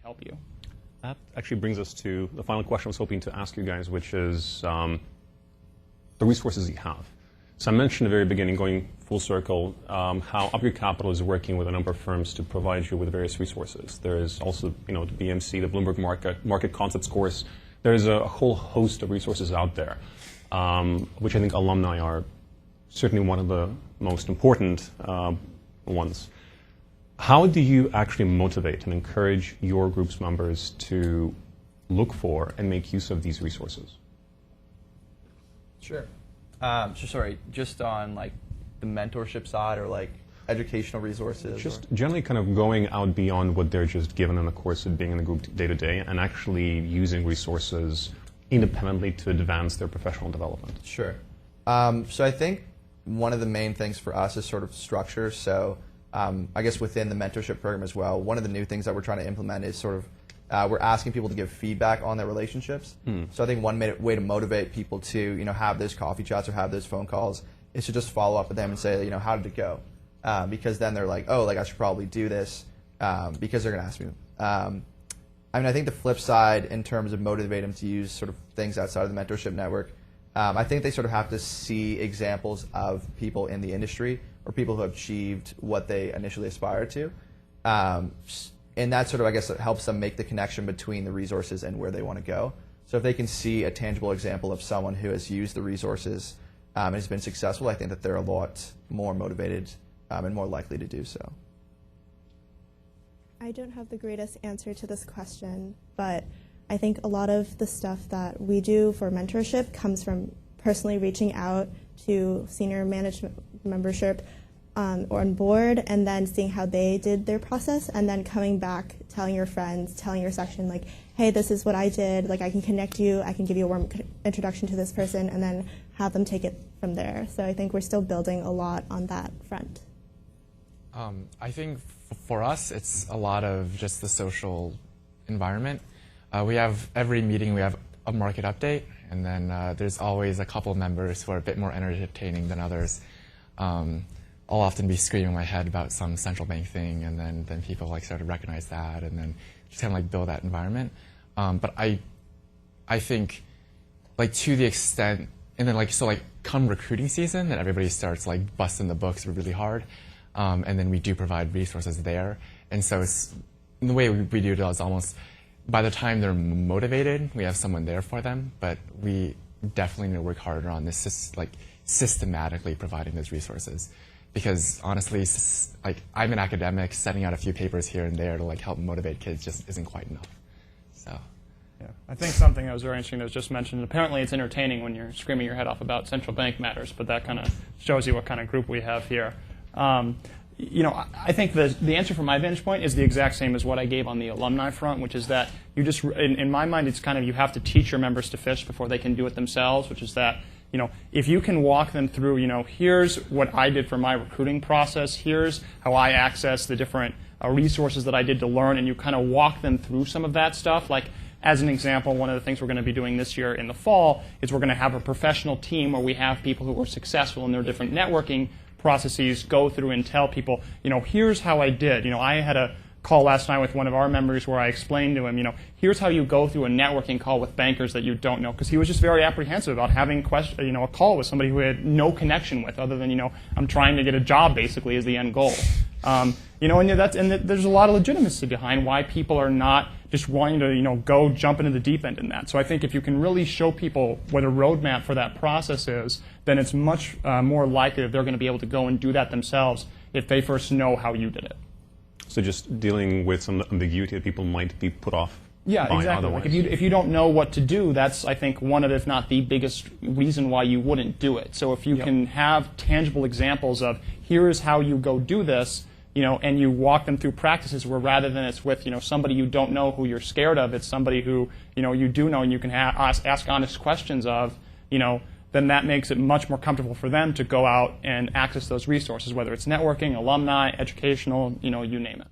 really help you. That actually brings us to the final question I was hoping to ask you guys, which is the resources you have. So I mentioned at the very beginning, going full circle, how Upgrade Capital is working with a number of firms to provide you with various resources. There is also, the BMC, the Bloomberg Market Concepts course. There is a whole host of resources out there, which I think alumni are certainly one of the most important ones. How do you actually motivate and encourage your group's members to look for and make use of these resources? Sure. Sorry, just on like the mentorship side or like educational resources? Just generally kind of going out beyond what they're just given in the course of being in the group day to day and actually using resources independently to advance their professional development. Sure. So I think one of the main things for us is sort of structure. So I guess within the mentorship program as well, one of the new things that we're trying to implement is sort of we're asking people to give feedback on their relationships. So I think one way to motivate people to have those coffee chats or have those phone calls is to just follow up with them and say, how did it go? Because then they're like, oh, like I should probably do this because they're going to ask me. I think the flip side in terms of motivating them to use sort of things outside of the mentorship network, I think they sort of have to see examples of people in the industry or people who have achieved what they initially aspired to. And that sort of, I guess, helps them make the connection between the resources and where they want to go. So if they can see a tangible example of someone who has used the resources and has been successful, I think that they're a lot more motivated and more likely to do so. I don't have the greatest answer to this question, but I think a lot of the stuff that we do for mentorship comes from personally reaching out to senior management membership or on board and then seeing how they did their process and then coming back, telling your friends, telling your section, like, hey, this is what I did, like I can connect you, I can give you a warm introduction to this person, and then have them take it from there. So I think we're still building a lot on that front. I think for us, it's a lot of just the social environment. We have every meeting, we have a market update, and then there's always a couple of members who are a bit more entertaining than others. I'll often be screaming in my head about some central bank thing, and then people like sort of recognize that, and then just kind of like build that environment. But I think like to the extent, and then like so like come recruiting season, then everybody starts like busting the books really hard, and then we do provide resources there. And so it's, the way we do it is almost by the time they're motivated, we have someone there for them. But we definitely need to work harder on this, like systematically providing those resources. Because honestly, like I'm an academic, sending out a few papers here and there to like help motivate kids just isn't quite enough. So, yeah, I think something that was very interesting that was just mentioned. Apparently, it's entertaining when you're screaming your head off about central bank matters, but that kind of shows you what kind of group we have here. I think the answer from my vantage point is the exact same as what I gave on the alumni front, which is that you just, in my mind, it's kind of you have to teach your members to fish before they can do it themselves, which is that. If you can walk them through, here's what I did for my recruiting process, here's how I access the different resources that I did to learn, and you kind of walk them through some of that stuff. Like, as an example, one of the things we're going to be doing this year in the fall is we're going to have a professional team where we have people who were successful in their different networking processes go through and tell people, here's how I did. I had a call last night with one of our members where I explained to him, here's how you go through a networking call with bankers that you don't know, because he was just very apprehensive about having a call with somebody who had no connection with, other than I'm trying to get a job basically is the end goal. And there's a lot of legitimacy behind why people are not just wanting to go jump into the deep end in that. So I think if you can really show people what a roadmap for that process is, then it's much more likely that they're going to be able to go and do that themselves if they first know how you did it. So just dealing with some ambiguity that people might be put off Yeah, by exactly. otherwise. Like if you don't know what to do, that's, I think, one of, if not the biggest reason why you wouldn't do it. So if you can have tangible examples of, here is how you go do this, and you walk them through practices where rather than it's with, somebody you don't know who you're scared of, it's somebody who, you do know and you can ask honest questions of, then that makes it much more comfortable for them to go out and access those resources, whether it's networking, alumni, educational, you name it.